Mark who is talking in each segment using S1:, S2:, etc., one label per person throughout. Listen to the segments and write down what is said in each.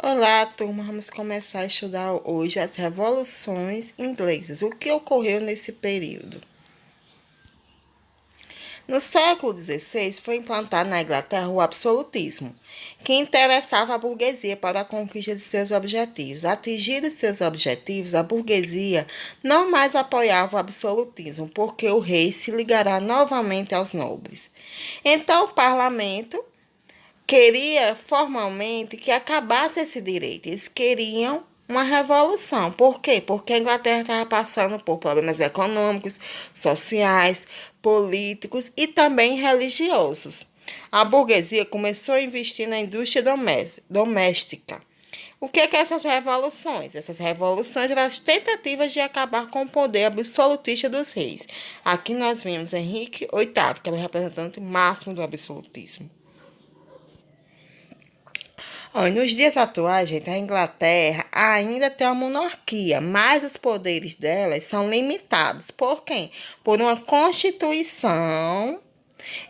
S1: Olá, turma. Vamos começar a estudar hoje as revoluções inglesas. O que ocorreu nesse período? No século XVI, foi implantado na Inglaterra o absolutismo, que interessava a burguesia para a conquista de seus objetivos. Atingidos seus objetivos, a burguesia não mais apoiava o absolutismo, porque o rei se ligará novamente aos nobres. Então, o parlamento queria formalmente que acabasse esse direito. Eles queriam uma revolução. Por quê? Porque a Inglaterra estava passando por problemas econômicos, sociais, políticos e também religiosos. A burguesia começou a investir na indústria doméstica. O que é essas revoluções? Essas revoluções eram as tentativas de acabar com o poder absolutista dos reis. Aqui nós vimos Henrique VIII, que era o representante máximo do absolutismo. Olha, nos dias atuais, gente, a Inglaterra ainda tem uma monarquia, mas os poderes delas são limitados. Por quem? Por uma constituição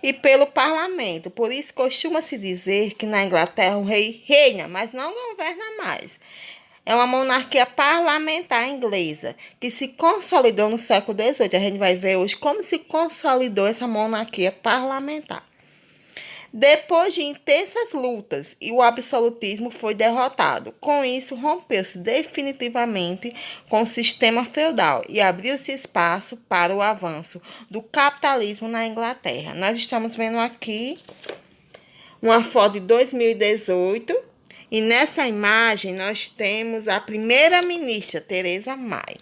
S1: e pelo parlamento. Por isso costuma-se dizer que na Inglaterra o rei reina, mas não governa mais. É uma monarquia parlamentar inglesa que se consolidou no século XVIII. A gente vai ver hoje como se consolidou essa monarquia parlamentar. Depois de intensas lutas, e o absolutismo foi derrotado. Com isso, rompeu-se definitivamente com o sistema feudal e abriu-se espaço para o avanço do capitalismo na Inglaterra. Nós estamos vendo aqui uma foto de 2018 e nessa imagem nós temos a primeira-ministra, Theresa May.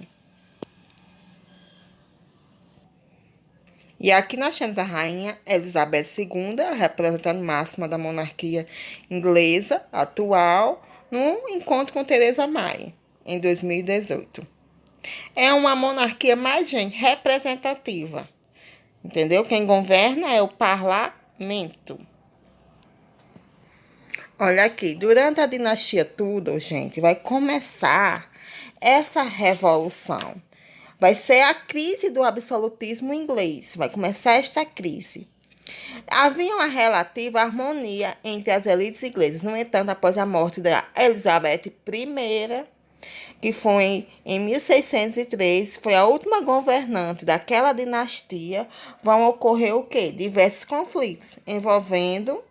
S1: E aqui nós temos a rainha Elizabeth II, representante máxima da monarquia inglesa atual, num encontro com Theresa May, em 2018. É uma monarquia mais, gente, representativa. Entendeu? Quem governa é o parlamento. Olha aqui, durante a dinastia Tudor, gente, vai começar essa revolução. Vai ser a crise do absolutismo inglês. Vai começar esta crise. Havia uma relativa harmonia entre as elites inglesas. No entanto, após a morte da Elizabeth I, que foi em 1603, foi a última governante daquela dinastia, vão ocorrer o quê? Diversos conflitos envolvendo,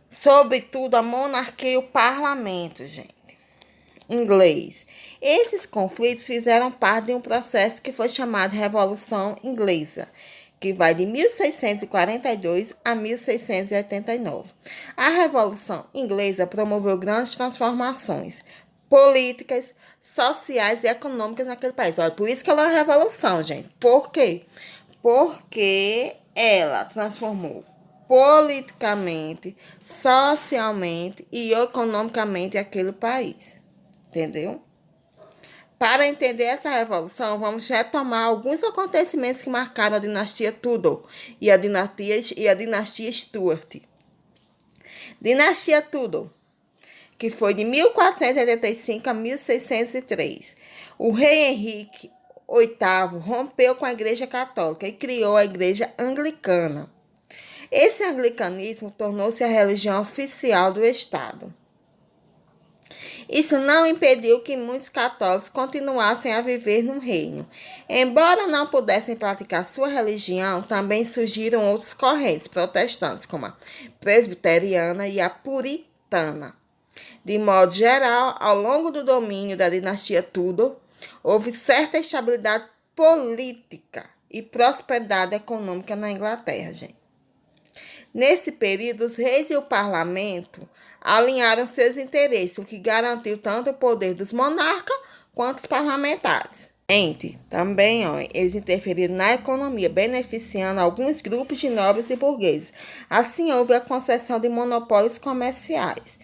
S1: sobretudo, a monarquia e o parlamento, gente, inglês. Esses conflitos fizeram parte de um processo que foi chamado Revolução Inglesa, que vai de 1642 a 1689. A Revolução Inglesa promoveu grandes transformações políticas, sociais e econômicas naquele país. Olha, por isso que ela é uma revolução, gente. Por quê? Porque ela transformou politicamente, socialmente e economicamente aquele país. Entendeu? Para entender essa revolução, vamos retomar alguns acontecimentos que marcaram a dinastia Tudor e a dinastia Stuart. Dinastia Tudor, que foi de 1485 a 1603. O rei Henrique VIII rompeu com a Igreja Católica e criou a Igreja Anglicana. Esse anglicanismo tornou-se a religião oficial do Estado. Isso não impediu que muitos católicos continuassem a viver no reino. Embora não pudessem praticar sua religião, também surgiram outras correntes protestantes, como a presbiteriana e a puritana. De modo geral, ao longo do domínio da dinastia Tudor, houve certa estabilidade política e prosperidade econômica na Inglaterra, gente. Nesse período, os reis e o parlamento alinharam seus interesses, o que garantiu tanto o poder dos monarcas quanto os parlamentares. Também, eles interferiram na economia, beneficiando alguns grupos de nobres e burgueses. Assim, houve a concessão de monopólios comerciais,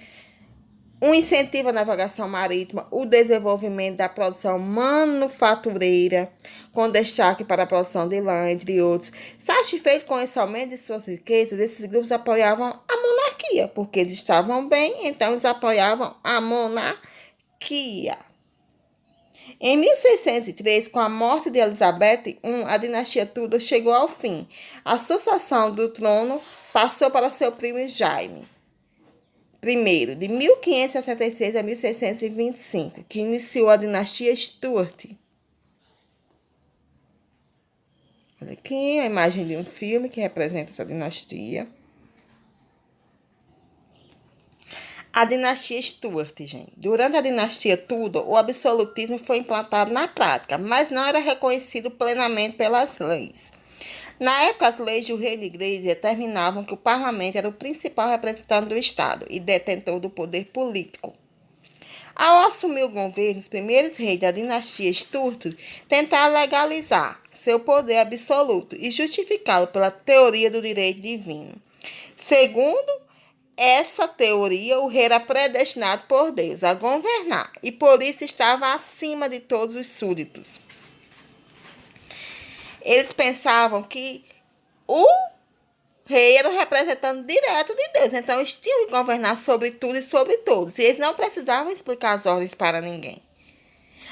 S1: um incentivo à navegação marítima, o desenvolvimento da produção manufatureira, com destaque para a produção de lã, entre outros. Satisfeito com esse aumento de suas riquezas, esses grupos apoiavam a monarquia, porque eles estavam bem, então eles apoiavam a monarquia. Em 1603, com a morte de Elizabeth I, a dinastia Tudor chegou ao fim. A sucessão do trono passou para seu primo Jaime, Primeiro, de 1566 a 1625, que iniciou a dinastia Stuart. Olha aqui a imagem de um filme que representa essa dinastia. A dinastia Stuart, gente. Durante a dinastia Tudor, o absolutismo foi implantado na prática, mas não era reconhecido plenamente pelas leis. Na época, as leis do reino e igreja determinavam que o parlamento era o principal representante do Estado e detentor do poder político. Ao assumir o governo, os primeiros reis da dinastia Stuart tentaram legalizar seu poder absoluto e justificá-lo pela teoria do direito divino. Segundo essa teoria, o rei era predestinado por Deus a governar e por isso estava acima de todos os súditos. Eles pensavam que o rei era o representante direto de Deus, então eles tinham que governar sobre tudo e sobre todos, e eles não precisavam explicar as ordens para ninguém.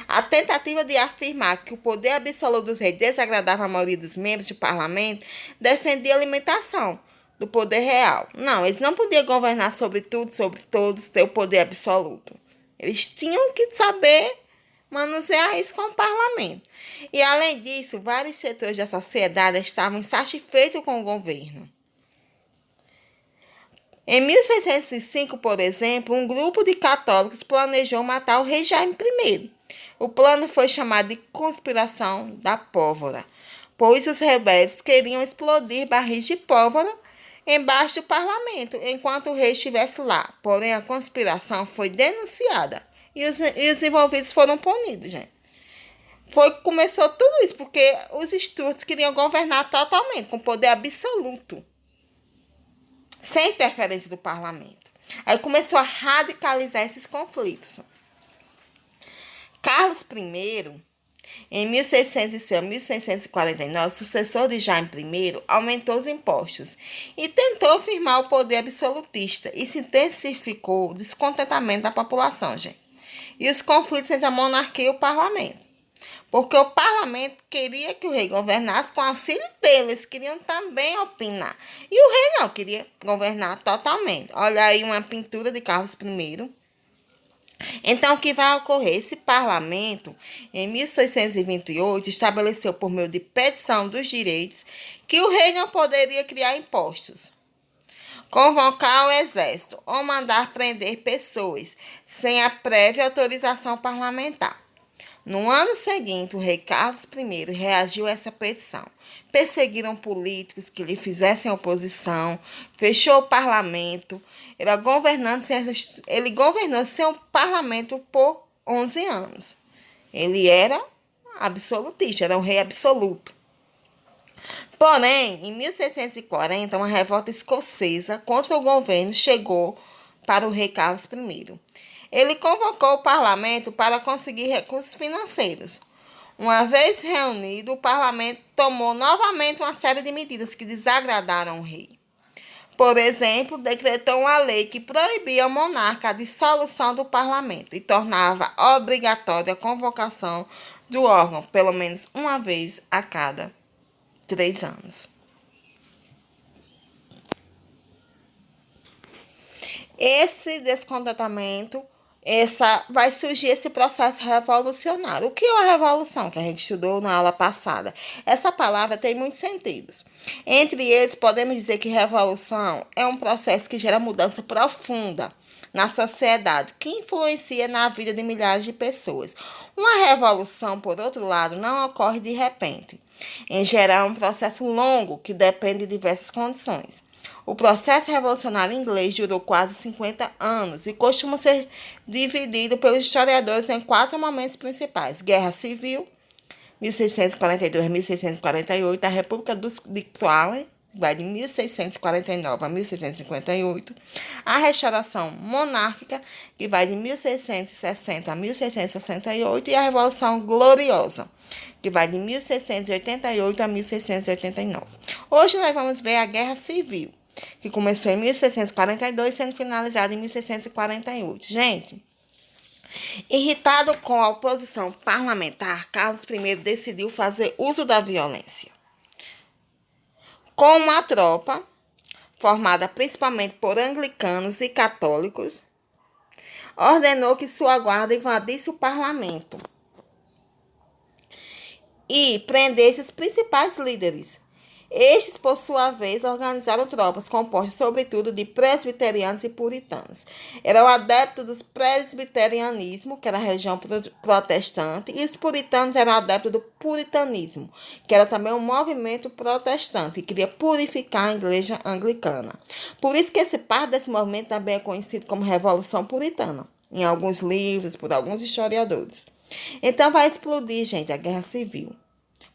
S1: A tentativa de afirmar que o poder absoluto dos reis desagradava a maioria dos membros do parlamento defendia a limitação do poder real. Não, eles não podiam governar sobre tudo, sobre todos, ter o poder absoluto. Eles tinham que saber manusear isso com o parlamento. E, além disso, vários setores da sociedade estavam insatisfeitos com o governo. Em 1605, por exemplo, um grupo de católicos planejou matar o rei Jaime I. O plano foi chamado de Conspiração da Pólvora, pois os rebeldes queriam explodir barris de pólvora embaixo do parlamento, enquanto o rei estivesse lá. Porém, a conspiração foi denunciada e os envolvidos foram punidos, gente. Começou tudo isso porque os Stuarts queriam governar totalmente, com poder absoluto, sem interferência do parlamento. Aí começou a radicalizar esses conflitos. Carlos I, em 1606 a 1649, sucessor de Jaime I, aumentou os impostos e tentou firmar o poder absolutista e se intensificou o descontentamento da população, gente. E os conflitos entre a monarquia e o parlamento. Porque o parlamento queria que o rei governasse com auxílio deles, queriam também opinar. E o rei não, queria governar totalmente. Olha aí uma pintura de Carlos I. Então, o que vai ocorrer? Esse parlamento, em 1628, estabeleceu por meio de petição dos direitos que o rei não poderia criar impostos, convocar o exército ou mandar prender pessoas sem a prévia autorização parlamentar. No ano seguinte, o rei Carlos I reagiu a essa petição. Perseguiram políticos que lhe fizessem oposição, fechou o parlamento. Ele governou sem o parlamento por 11 anos. Ele era absolutista, era um rei absoluto. Porém, em 1640, uma revolta escocesa contra o governo chegou para o rei Carlos I. Ele convocou o parlamento para conseguir recursos financeiros. Uma vez reunido, o parlamento tomou novamente uma série de medidas que desagradaram o rei. Por exemplo, decretou uma lei que proibia ao monarca a dissolução do parlamento e tornava obrigatória a convocação do órgão pelo menos uma vez a cada 3 anos. Esse descontentamento, vai surgir esse processo revolucionário. O que é uma revolução, que a gente estudou na aula passada? Essa palavra tem muitos sentidos. Entre eles, podemos dizer que revolução é um processo que gera mudança profunda na sociedade, que influencia na vida de milhares de pessoas. Uma revolução, por outro lado, não ocorre de repente. Em geral, é um processo longo que depende de diversas condições. O processo revolucionário inglês durou quase 50 anos e costuma ser dividido pelos historiadores em 4 momentos principais: Guerra Civil, 1642 a 1648, a República de Croácia, vai de 1649 a 1658, a Restauração Monárquica, que vai de 1660 a 1668, e a Revolução Gloriosa, que vai de 1688 a 1689. Hoje nós vamos ver a Guerra Civil, que começou em 1642, sendo finalizada em 1648. Gente, irritado com a oposição parlamentar, Carlos I decidiu fazer uso da violência. Com uma tropa, formada principalmente por anglicanos e católicos, ordenou que sua guarda invadisse o parlamento e prendesse os principais líderes. Estes, por sua vez, organizaram tropas compostas sobretudo de presbiterianos e puritanos. Eram adeptos do presbiterianismo, que era a região protestante, e os puritanos eram adeptos do puritanismo, que era também um movimento protestante, que queria purificar a igreja anglicana. Por isso que esse parte desse movimento também é conhecido como Revolução Puritana, em alguns livros, por alguns historiadores. Então vai explodir, gente, a Guerra Civil,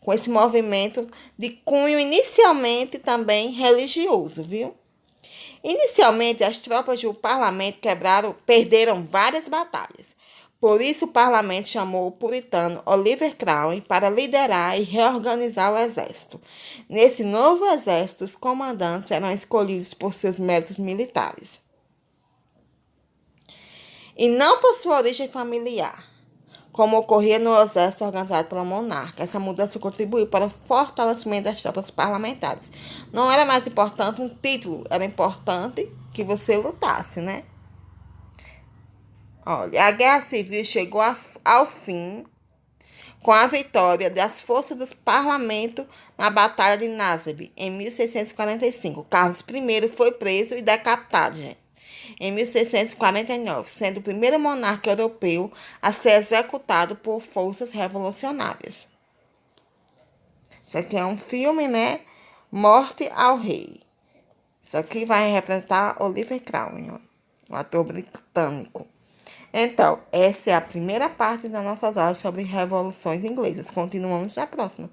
S1: com esse movimento de cunho inicialmente também religioso, viu? Inicialmente, as tropas do parlamento perderam várias batalhas. Por isso, o parlamento chamou o puritano Oliver Cromwell para liderar e reorganizar o exército. Nesse novo exército, os comandantes eram escolhidos por seus méritos militares e não por sua origem familiar, como ocorria no exército organizado pelo monarca. Essa mudança contribuiu para o fortalecimento das tropas parlamentares. Não era mais importante um título, era importante que você lutasse, né? Olha, a Guerra Civil chegou ao fim com a vitória das forças do parlamento na Batalha de Naseby, em 1645. Carlos I foi preso e decapitado, gente, em 1649, sendo o primeiro monarca europeu a ser executado por forças revolucionárias. Isso aqui é um filme, né? Morte ao Rei. Isso aqui vai representar Oliver Cromwell, um ator britânico. Então, essa é a primeira parte das nossas aulas sobre revoluções inglesas. Continuamos na próxima.